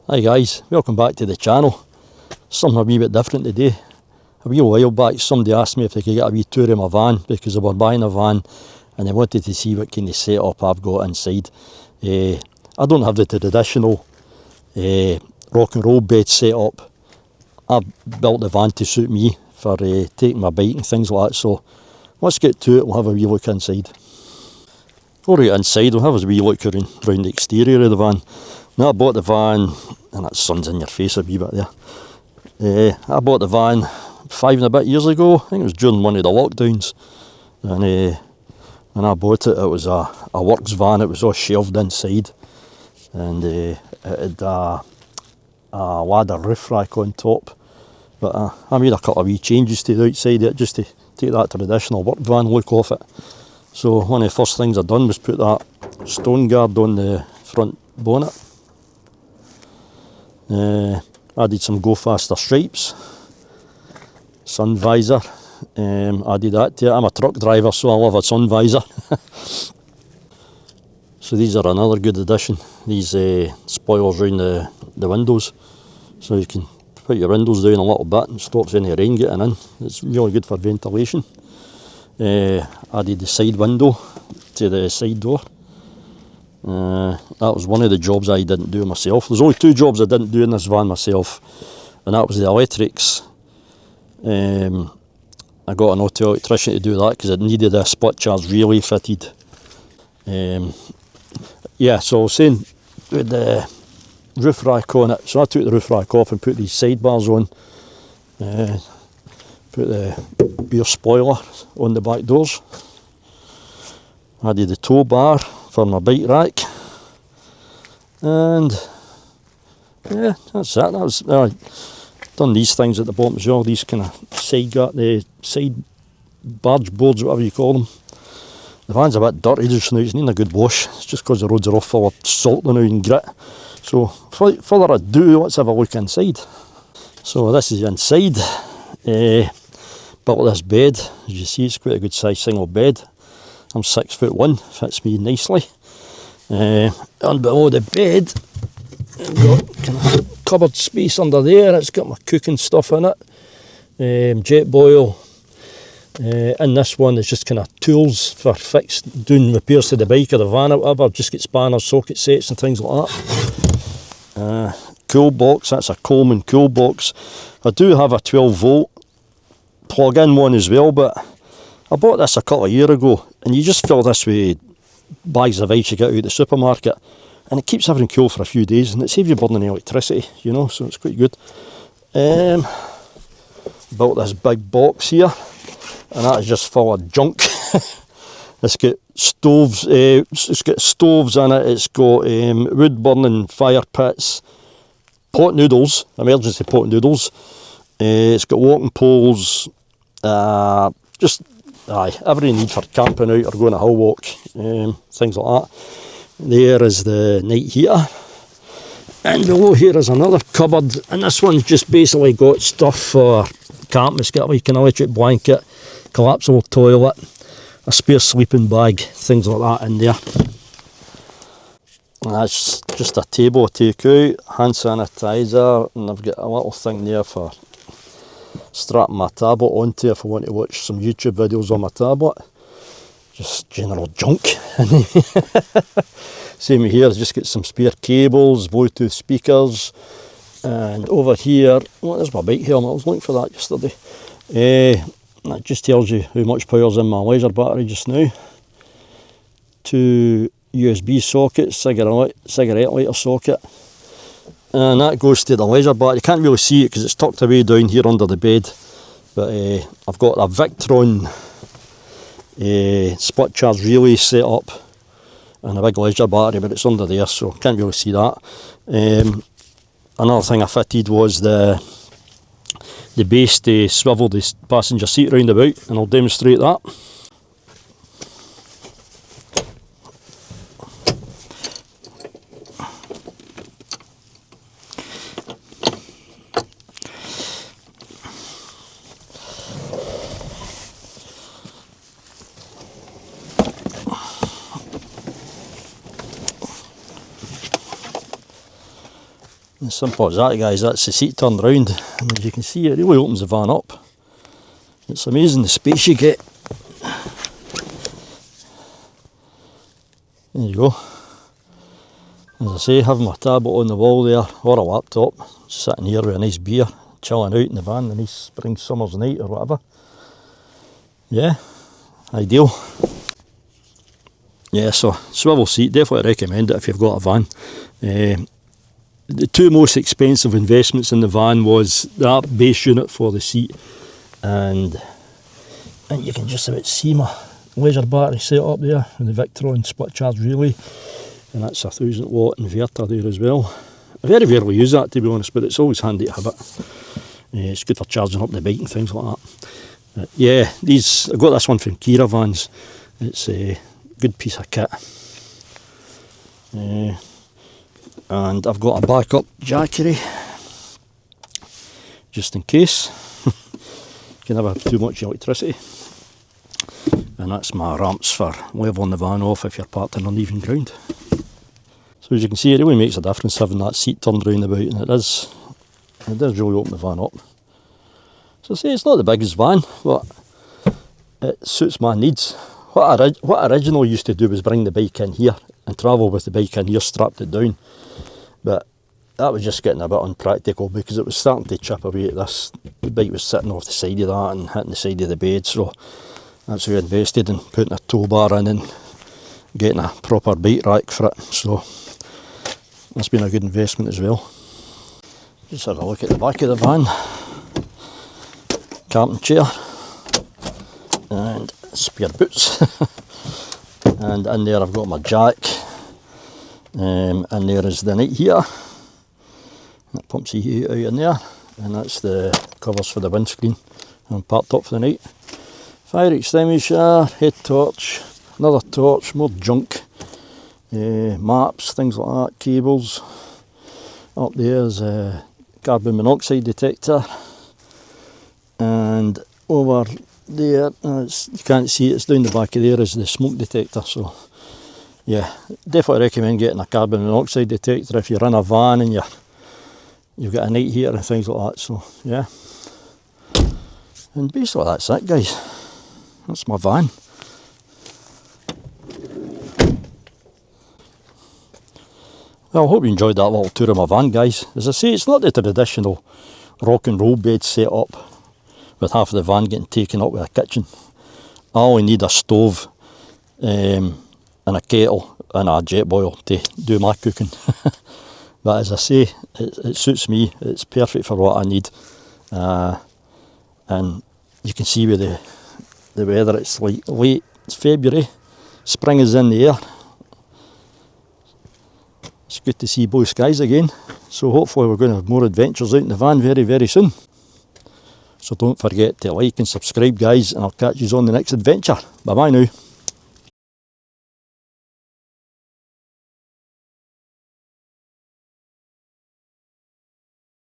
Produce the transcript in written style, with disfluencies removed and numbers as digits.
Hi guys, welcome back to the channel. Something a wee bit different today. A wee while back somebody asked me if they could get a wee tour of my van because they were buying a van and they wanted to see what kind of setup I've got inside. I don't have the traditional rock and roll bed setup. I've built the van to suit me for taking my bike and things like that, so let's get to it. We'll have a wee look inside. Alright, inside we'll have a wee look around the exterior of the van. Now I bought the van, and that sun's in your face a wee bit there. I bought the van 5 and a bit years ago. I think it was during one of the lockdowns. And when I bought it, it was a works van. It was all shelved inside. And it had a ladder roof rack on top. But I made a couple of wee changes to the outside of it just to take that traditional work van look off it. So one of the first things I done was put that stone guard on the front bonnet. Added some Go Faster stripes, sun visor, added that to it. I'm a truck driver, so I love a sun visor. So these are another good addition, these spoilers around the windows, so you can put your windows down a little bit and stops any rain getting in. It's really good for ventilation. Added the side window to the side door. That was one of the jobs I didn't do myself. There's only 2 jobs I didn't do in this van myself, and that was the electrics. I got an auto electrician to do that because it needed a split charge relay fitted. Yeah, so I was saying with the roof rack on it, so I took the roof rack off and put these sidebars on. Put the rear spoiler on the back doors. Added the tow bar for my bike rack, and yeah, that's it. That was done these things at the bottom as well. These kind of side barge boards, whatever you call them. The van's a bit dirty just now. It's needing a good wash. It's just because the roads are all full of salt now and grit. So further ado, let's have a look inside. So this is inside. Built this bed. As you see, it's quite a good size single bed. I'm 6'1", fits me nicely. And below the bed, I've got kind of cupboard space under there. It's got my cooking stuff in it, jet boil. In this one, it's just kind of tools for doing repairs to the bike or the van or whatever. Just get spanners, socket sets, and things like that. Cool box. That's a Coleman cool box. I do have a 12-volt plug-in one as well, but I bought this a couple of years ago, and you just fill this with bags of ice you get out of the supermarket, and it keeps everything cool for a few days, and it saves you burning electricity, you know, so it's quite good. Built this big box here, and that is just full of junk. It's got stoves. It's got stoves in it. It's got wood burning fire pits, pot noodles, emergency pot noodles. It's got walking poles. Just everything you need for camping out or going a hill walk, things like that. There is the night heater, and below here is another cupboard, and this one's just basically got stuff for camping. It's got like an electric blanket, collapsible toilet, a spare sleeping bag, things like that in there. And that's just a table to take out, hand sanitizer, and I've got a little thing there for strapping my tablet onto if I want to watch some YouTube videos on my tablet. Just general junk. Same here, just get some spare cables, Bluetooth speakers, and over here, well, there's my bike helmet. I was looking for that yesterday. That just tells you how much power's in my laser battery just now. 2 USB sockets, cigarette lighter socket, and that goes to the laser battery. You can't really see it because it's tucked away down here under the bed, but I've got a Victron split charge relay set up and a big laser battery, but it's under there, so can't really see that. Another thing I fitted was the base to swivel the passenger seat round about, and I'll demonstrate that. As simple as that, guys. That's the seat turned round, and as you can see, it really opens the van up. It's amazing the space you get. There you go. As I say, having my tablet on the wall there, or a laptop, sitting here with a nice beer, chilling out in the van, a nice spring summer's night or whatever. Yeah, ideal. Yeah, so swivel seat, definitely recommend it if you've got a van. The two most expensive investments in the van was that base unit for the seat, and you can just about see my laser battery set up there with the Victron split charge relay, and that's a 1000-watt inverter there as well. I very rarely use that, to be honest, but it's always handy to have it. It's good for charging up the bike and things like that. But yeah, I got this one from Kira Vans. It's a good piece of kit. And I've got a backup jackery just in case. You never have too much electricity. And that's my ramps for levelling the van off if you're parked on uneven ground. So as you can see, it really makes a difference having that seat turned round about, and it does really open the van up. So I say it's not the biggest van, but it suits my needs. What I originally used to do was bring the bike in here and travel with the bike in here, strapped it down. But that was just getting a bit unpractical because it was starting to chip away at this. The bike was sitting off the side of that and hitting the side of the bed, so that's why I invested in putting a tow bar in and getting a proper bike rack for it. So that's been a good investment as well. Just have a look at the back of the van. Camping chair and spare boots. And in there I've got my jack, and there is the night heater that pumps the heat out in there, and that's the covers for the windscreen. I'm parked up for the night. Fire extinguisher, head torch, another torch, more junk, maps, things like that, cables. Up there's a carbon monoxide detector, and over there, you can't see it, it's down the back of there, is the smoke detector. So yeah, definitely recommend getting a carbon monoxide detector if you're in a van and you've got a night heater and things like that. So yeah, and basically that's it, guys. That's my van. Well, I hope you enjoyed that little tour of my van, guys. As I say, it's not the traditional rock and roll bed set up with half of the van getting taken up with a kitchen. I only need a stove and a kettle and a jet boil to do my cooking. But as I say, it suits me. It's perfect for what I need. And you can see with the weather, it's like late February, spring is in the air. It's good to see blue skies again. So hopefully we're going to have more adventures out in the van very, very soon. So don't forget to like and subscribe, guys, and I'll catch you on the next adventure. Bye bye now.